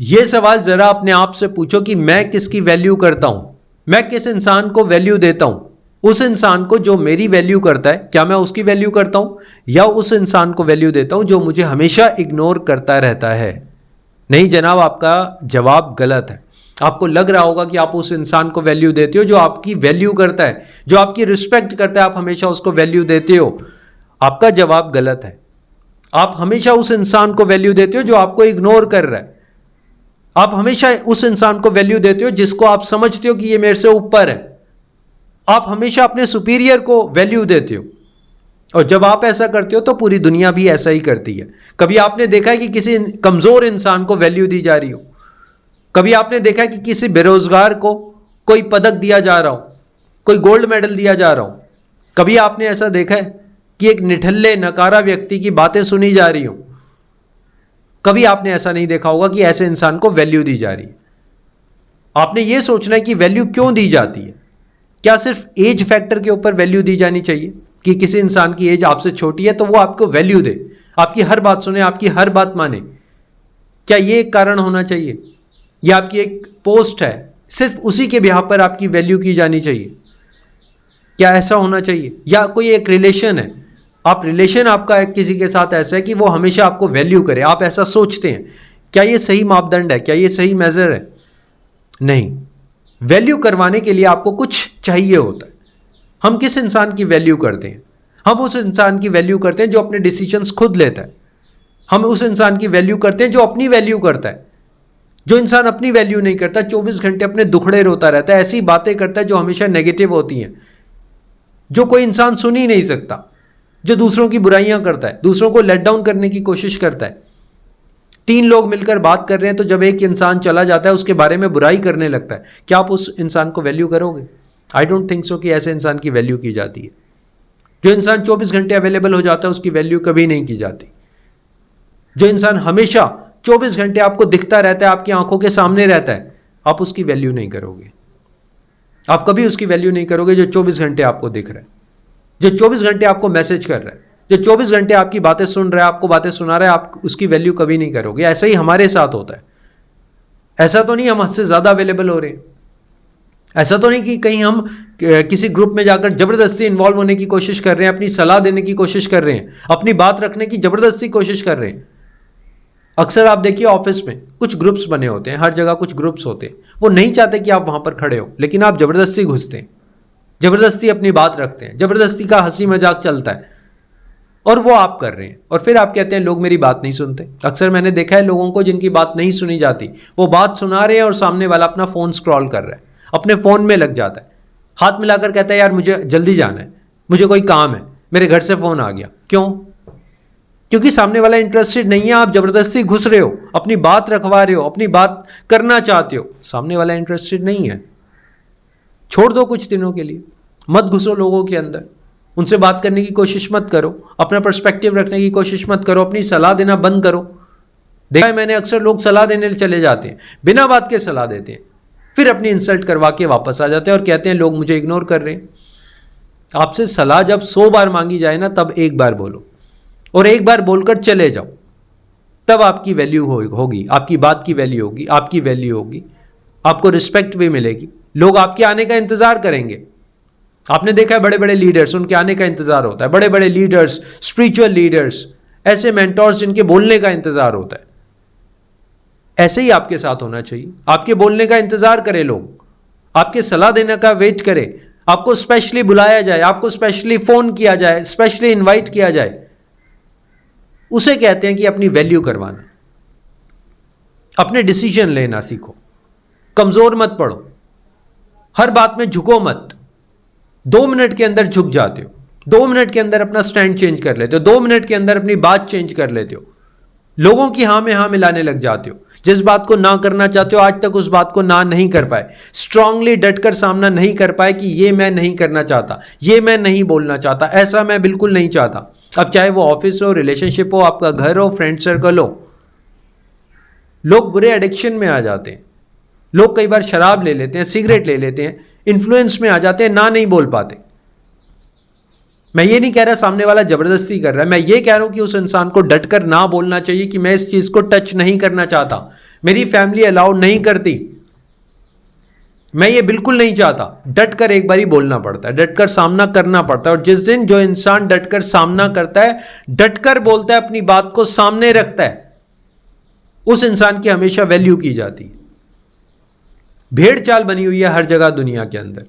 ये सवाल जरा अपने आप से पूछो कि मैं किसकी वैल्यू करता हूं, मैं किस इंसान को वैल्यू देता हूं। उस इंसान को जो मेरी वैल्यू करता है, क्या मैं उसकी वैल्यू करता हूं, या उस इंसान को वैल्यू देता हूं जो मुझे हमेशा इग्नोर करता रहता है। नहीं जनाब, आपका जवाब गलत है। आपको लग रहा होगा कि आप उस इंसान को वैल्यू देते हो जो आपकी वैल्यू करता है, जो आपकी रिस्पेक्ट करता है, आप हमेशा उसको वैल्यू देते हो। आपका जवाब गलत है। आप हमेशा उस इंसान को वैल्यू देते हो जो आपको इग्नोर कर रहा है। आप हमेशा उस इंसान को वैल्यू देते हो जिसको आप समझते हो कि ये मेरे से ऊपर है। आप हमेशा अपने सुपीरियर को वैल्यू देते हो, और जब आप ऐसा करते हो तो पूरी दुनिया भी ऐसा ही करती है। कभी आपने देखा है कि किसी कमजोर इंसान को वैल्यू दी जा रही हो? कभी आपने देखा है कि किसी बेरोजगार को कोई पदक दिया जा रहा हो, कोई गोल्ड मेडल दिया जा रहा हो? कभी आपने ऐसा देखा है कि एक निठल्ले नकारा व्यक्ति की बातें सुनी जा रही हो? कभी आपने ऐसा नहीं देखा होगा कि ऐसे इंसान को वैल्यू दी जा रही है। आपने यह सोचना है कि वैल्यू क्यों दी जाती है। क्या सिर्फ एज फैक्टर के ऊपर वैल्यू दी जानी चाहिए कि किसी इंसान की एज आपसे छोटी है तो वो आपको वैल्यू दे, आपकी हर बात सुने, आपकी हर बात माने? क्या यह एक कारण होना चाहिए? या आपकी एक पोस्ट है, सिर्फ उसी के बिहाफ पर आपकी वैल्यू की जानी चाहिए? क्या ऐसा होना चाहिए? या कोई एक रिलेशन है, आप रिलेशन आपका किसी के साथ ऐसा है कि वो हमेशा आपको वैल्यू करे, आप ऐसा सोचते हैं? क्या ये सही मापदंड है? क्या ये सही मेजर है? नहीं। वैल्यू करवाने के लिए आपको कुछ चाहिए होता है। हम किस इंसान की वैल्यू करते हैं? हम उस इंसान की वैल्यू करते हैं जो अपने डिसीजंस खुद लेता है। हम उस इंसान की वैल्यू करते हैं जो अपनी वैल्यू करता है। जो इंसान अपनी वैल्यू नहीं करता, 24 घंटे अपने दुखड़े रोता रहता है, ऐसी बातें करता है जो हमेशा नेगेटिव होती हैं, जो कोई इंसान सुन ही नहीं सकता, जो दूसरों की बुराइयां करता है, दूसरों को लेट डाउन करने की कोशिश करता है। 3 लोग मिलकर बात कर रहे हैं तो जब एक इंसान चला जाता है उसके बारे में बुराई करने लगता है, क्या आप उस इंसान को वैल्यू करोगे? आई डोंट थिंक सो कि ऐसे इंसान की वैल्यू की जाती है। जो इंसान 24 घंटे अवेलेबल हो जाता है उसकी वैल्यू कभी नहीं की जाती। जो इंसान हमेशा 24 घंटे आपको दिखता रहता है, आपकी आंखों के सामने रहता है, आप उसकी वैल्यू नहीं करोगे। आप कभी उसकी वैल्यू नहीं करोगे जो 24 घंटे आपको दिख रहा है, जो 24 घंटे आपको मैसेज कर रहा है, जो 24 घंटे आपकी बातें सुन रहा है, आपको बातें सुना रहा है, आप उसकी वैल्यू कभी नहीं करोगे। ऐसा ही हमारे साथ होता है। ऐसा तो नहीं हम हद से ज्यादा अवेलेबल हो रहे हैं, ऐसा तो नहीं कि कहीं हम किसी ग्रुप में जाकर जबरदस्ती इन्वॉल्व होने की कोशिश कर रहे हैं, अपनी सलाह देने की कोशिश कर रहे हैं, अपनी बात रखने की जबरदस्ती कोशिश कर रहे हैं। अक्सर आप देखिए ऑफिस में कुछ ग्रुप्स बने होते हैं, हर जगह कुछ ग्रुप्स होते हैं, वो नहीं चाहते कि आप वहां पर खड़े हो, लेकिन आप जबरदस्ती घुसते हैं, जबरदस्ती अपनी बात रखते हैं, जबरदस्ती का हंसी मजाक चलता है, और वो आप कर रहे हैं। और फिर आप कहते हैं लोग मेरी बात नहीं सुनते। अक्सर मैंने देखा है लोगों को जिनकी बात नहीं सुनी जाती, वो बात सुना रहे हैं और सामने वाला अपना फोन स्क्रॉल कर रहा है, अपने फोन में लग जाता है, हाथ मिलाकर कहता है यार मुझे जल्दी जाना है, मुझे कोई काम है, मेरे घर से फोन आ गया। क्यों? क्योंकि सामने वाला इंटरेस्टेड नहीं है, आप जबरदस्ती घुस रहे हो, अपनी बात रखवा रहे हो, अपनी बात करना चाहते हो, सामने वाला इंटरेस्टेड नहीं है। छोड़ दो कुछ दिनों के लिए, मत घुसो लोगों के अंदर, उनसे बात करने की कोशिश मत करो, अपना पर्सपेक्टिव रखने की कोशिश मत करो, अपनी सलाह देना बंद करो। देखा है मैंने, अक्सर लोग सलाह देने चले जाते हैं, बिना बात के सलाह देते हैं, फिर अपनी इंसल्ट करवा के वापस आ जाते हैं और कहते हैं लोग मुझे इग्नोर कर रहे हैं। आपसे सलाह जब 100 बार मांगी जाए ना, तब एक बार बोलो, और एक बार बोलकर चले जाओ, तब आपकी वैल्यू होगी, आपकी बात की वैल्यू होगी, आपकी वैल्यू होगी, आपको रिस्पेक्ट भी मिलेगी, लोग आपके आने का इंतजार करेंगे। आपने देखा है बड़े बड़े लीडर्स, उनके आने का इंतजार होता है, बड़े बड़े लीडर्स, स्पिरिचुअल लीडर्स, ऐसे मेंटोर्स जिनके बोलने का इंतजार होता है। ऐसे ही आपके साथ होना चाहिए, आपके बोलने का इंतजार करें लोग, आपके सलाह देने का वेट करें, आपको स्पेशली बुलाया जाए, आपको स्पेशली फोन किया जाए, स्पेशली इनवाइट किया जाए। उसे कहते हैं कि अपनी वैल्यू करवाना। अपने डिसीजन लेना सीखो, कमजोर मत पड़ो, हर बात में झुको मत। 2 मिनट के अंदर झुक जाते हो, 2 मिनट के अंदर अपना स्टैंड चेंज कर लेते हो, 2 मिनट के अंदर अपनी बात चेंज कर लेते हो, लोगों की हां में हां मिलाने लग जाते हो। जिस बात को ना करना चाहते हो, आज तक उस बात को ना नहीं कर पाए, स्ट्रांगली डटकर सामना नहीं कर पाए कि ये मैं नहीं करना चाहता, ये मैं नहीं बोलना चाहता, ऐसा मैं बिल्कुल नहीं चाहता। अब चाहे वो ऑफिस हो, रिलेशनशिप हो, आपका घर हो, फ्रेंड सर्कल हो, लोग बुरे एडिक्शन में आ जाते हैं। लोग कई बार शराब ले लेते हैं, सिगरेट ले लेते हैं, इन्फ्लुएंस में आ जाते हैं, ना नहीं बोल पाते। मैं ये नहीं कह रहा सामने वाला जबरदस्ती कर रहा है, मैं ये कह रहा हूं कि उस इंसान को डटकर ना बोलना चाहिए कि मैं इस चीज को टच नहीं करना चाहता, मेरी फैमिली अलाउ नहीं करती, मैं ये बिल्कुल नहीं चाहता। डटकर एक बार ही बोलना पड़ता है, डटकर सामना करना पड़ता है। और जिस दिन जो इंसान डटकर सामना करता है, डटकर बोलता है, अपनी बात को सामने रखता है, उस इंसान की हमेशा वैल्यू की जाती है। भेड़ चाल बनी हुई है हर जगह दुनिया के अंदर,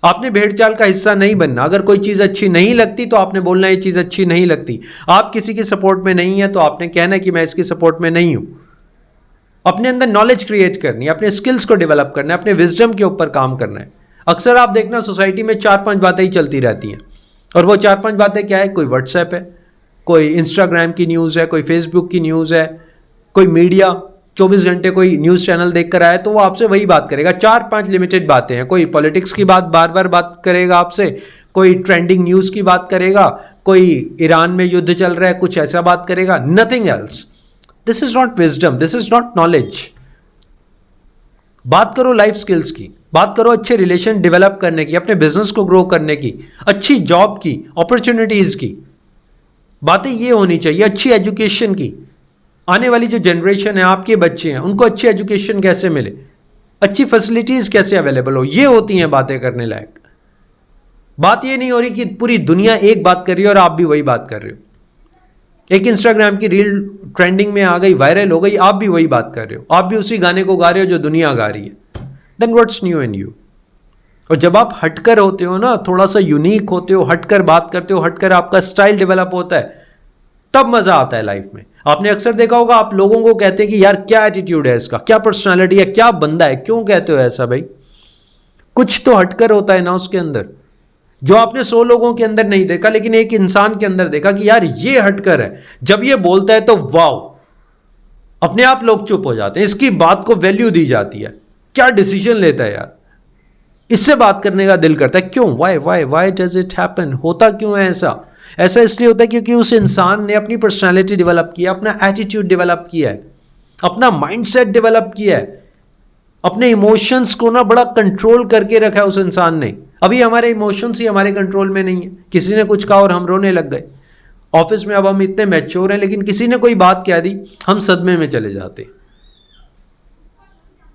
आपने भेड़ चाल का हिस्सा नहीं बनना। अगर कोई चीज अच्छी नहीं लगती तो आपने बोलना ये चीज अच्छी नहीं लगती। आप किसी के सपोर्ट में नहीं है तो आपने कहना कि मैं इसकी सपोर्ट में नहीं हूं। अपने अंदर नॉलेज क्रिएट करनी है, अपने स्किल्स को डेवलप करना है, अपने विजडम के ऊपर काम करना है। अक्सर आप देखना सोसाइटी में 4-5 बातें ही चलती रहती हैं, और वो 4-5 बातें क्या है? कोई व्हाट्सएप है, कोई इंस्टाग्राम की न्यूज़ है, कोई फेसबुक की न्यूज़ है, कोई मीडिया 24 घंटे कोई न्यूज़ चैनल देखकर आया तो वो आपसे वही बात करेगा। 4-5 लिमिटेड बातें हैं। कोई पॉलिटिक्स की बात बार बार बात करेगा आपसे, कोई ट्रेंडिंग न्यूज़ की बात करेगा, कोई ईरान में युद्ध चल रहा है कुछ ऐसा बात करेगा, nothing else. This is not wisdom, this is not knowledge. बात करो लाइफ स्किल्स की, बात करो अच्छे रिलेशन डेवलप करने की, अपने बिजनेस को ग्रो करने की, अच्छी जॉब की, अपॉर्चुनिटीज की बातें ये होनी चाहिए। अच्छी एजुकेशन की, आने वाली जो जनरेशन है, आपके बच्चे हैं, उनको अच्छी एजुकेशन कैसे मिले, अच्छी फैसिलिटीज कैसे अवेलेबल हो, ये होती हैं बातें करने लायक। बात ये नहीं हो रही कि पूरी दुनिया एक बात कर रही है और आप भी वही बात कर रहे हो। एक इंस्टाग्राम की रील ट्रेंडिंग में आ गई, वायरल हो गई, आप भी वही बात कर रहे हो, आप भी उसी गाने को गा रहे हो जो दुनिया गा रही है। Then what's new in you? और जब आप हटकर होते हो ना, थोड़ा सा यूनिक होते हो, हटकर बात करते हो, हटकर आपका स्टाइल डेवलप होता है, तब मजा आता है लाइफ में। आपने अक्सर देखा होगा, आप लोगों को कहते हैं कि यार क्या एटीट्यूड है इसका, क्या पर्सनालिटी है, क्या बंदा है। क्यों कहते हो ऐसा भाई? कुछ तो हटकर होता है ना उसके अंदर, जो आपने 100 लोगों के अंदर नहीं देखा, लेकिन एक इंसान के अंदर देखा कि यार ये हटकर है। जब ये बोलता है तो वाओ, अपने आप लोग चुप हो जाते हैं, इसकी बात को वैल्यू दी जाती है। क्या डिसीजन लेता है यार, इससे बात करने का दिल करता है। क्यों? Why why why does it happen? होता क्यों है ऐसा? ऐसा इसलिए होता है क्योंकि उस इंसान ने अपनी पर्सनालिटी डेवलप किया, अपना एटीट्यूड डेवलप किया है, अपना माइंडसेट डेवलप किया है, अपने इमोशंस को ना बड़ा कंट्रोल करके रखा है उस इंसान ने। अभी हमारे इमोशंस ही हमारे कंट्रोल में नहीं है। किसी ने कुछ कहा और हम रोने लग गए। ऑफिस में अब हम इतने मैच्योर हैं, लेकिन किसी ने कोई बात कह दी, हम सदमे में चले जाते।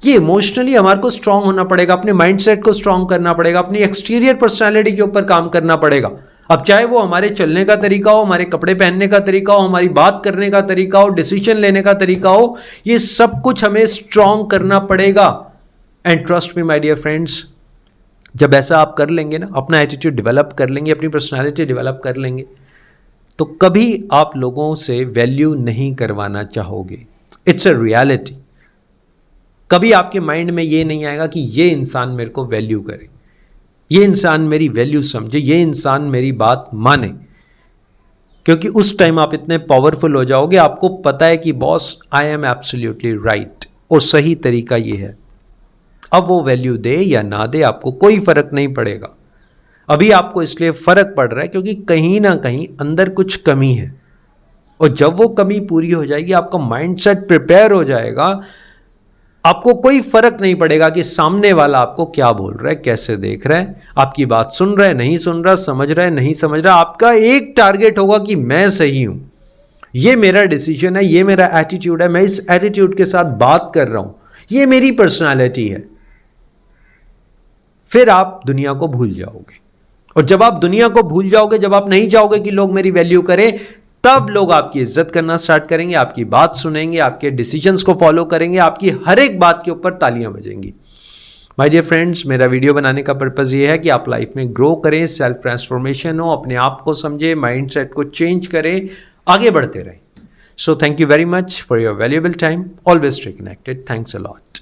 ये इमोशनली हमारे को स्ट्रांग होना पड़ेगा, अपने माइंडसेट को स्ट्रांग करना पड़ेगा, अपनी एक्सटीरियर पर्सनालिटी के ऊपर काम करना पड़ेगा। अब चाहे वो हमारे चलने का तरीका हो, हमारे कपड़े पहनने का तरीका हो, हमारी बात करने का तरीका हो, डिसीजन लेने का तरीका हो, ये सब कुछ हमें स्ट्रांग करना पड़ेगा। And trust me my dear friends, जब ऐसा आप कर लेंगे ना, अपना एटीट्यूड डेवलप कर लेंगे, अपनी पर्सनालिटी डेवलप कर लेंगे, तो कभी आप लोगों से वैल्यू नहीं करवाना चाहोगे। It's a reality. कभी आपके माइंड में ये नहीं आएगा कि ये इंसान मेरे को वैल्यू करे, ये इंसान मेरी वैल्यू समझे, ये इंसान मेरी बात माने। क्योंकि उस टाइम आप इतने पावरफुल हो जाओगे, आपको पता है कि boss I am absolutely right, और सही तरीका ये है। अब वो वैल्यू दे या ना दे, आपको कोई फर्क नहीं पड़ेगा। अभी आपको इसलिए फर्क पड़ रहा है क्योंकि कहीं ना कहीं अंदर कुछ कमी है, और जब वो कमी पूरी हो जाएगी, आपका माइंडसेट प्रिपेयर हो जाएगा, आपको कोई फर्क नहीं पड़ेगा कि सामने वाला आपको क्या बोल रहा है, कैसे देख रहा है, आपकी बात सुन रहा है, नहीं सुन रहा, समझ रहा है, नहीं समझ रहा। आपका एक टारगेट होगा कि मैं सही हूं, ये मेरा डिसीजन है, ये मेरा एटीट्यूड है, मैं इस एटीट्यूड के साथ बात कर रहा हूं, ये मेरी पर्सनालिटी है। फिर आप दुनिया को भूल जाओगे, और जब आप दुनिया को भूल जाओगे, जब आप नहीं चाहोगे कि लोग मेरी वैल्यू करें, तब लोग आपकी इज्जत करना स्टार्ट करेंगे, आपकी बात सुनेंगे, आपके डिसीजंस को फॉलो करेंगे, आपकी हर एक बात के ऊपर तालियां बजेंगी। माय डियर फ्रेंड्स, मेरा वीडियो बनाने का पर्पस ये है कि आप लाइफ में ग्रो करें, सेल्फ ट्रांसफॉर्मेशन हो, अपने आप को समझें, माइंडसेट को चेंज करें, आगे बढ़ते रहें। So thank you very much for your valuable time. Always stay connected. Thanks a lot.